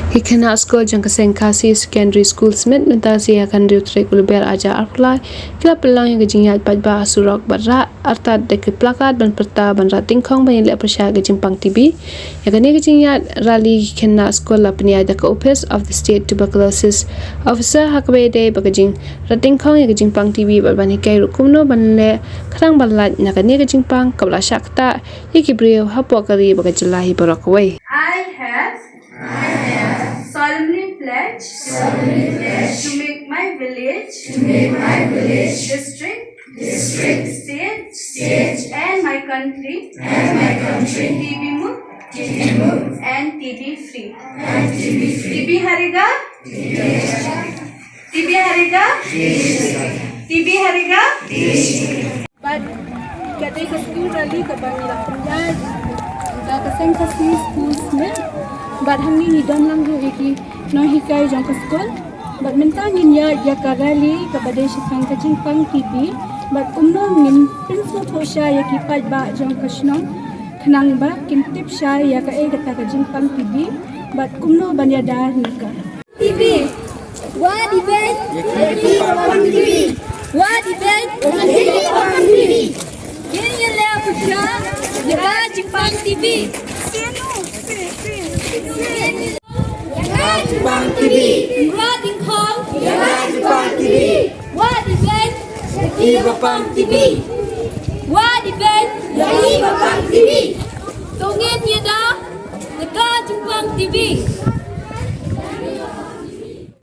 Khynnah Skul jang kaseng kasi secondary school Smit mentasi akan diutrik ulber aja arklai kila pelang yang Ïaid padba surok barra artat dek plakat ban Pyrta ban rating khong ban Ialeh Pyrshah Jingpang TV yang kini Ïaid rally Khynnah Skul la peniada ke office of the state tuberculosis officer hakbede bagajing rating khong yang Jingpang TV ban hikai rukumno ban le khrang balat yang kini Jingpang kabla syakta yikibrio hapokari bagajlahi borokwe. I have solemnly pledged to make my village, district, state, and my country, TB mukt and TB free. TB harega, But kata Skul rally ke bangla penjaj, dah keseng kasi school Smit. But hangi ni dam lang do iki no hikai jang ke Skul. But minta Ngin Iaka rally kepada Jingpang ke Jingpang TV. But kumno Ngin pinso Pyrshah ya kipat ba jang ke snong kenang ba kim Pyrshah ya ke kata ke Jingpang TV. But kumno banyada nika. TV. What event? Jingpang TV. What event? Jingpang TV. Ialeh Pyrshah ya Jingpang TV. Jingpang TV. Rating khong Jingpang TV. What event? Jingpang TV. What event? Jingpang TV. Ngin Jingpang TV.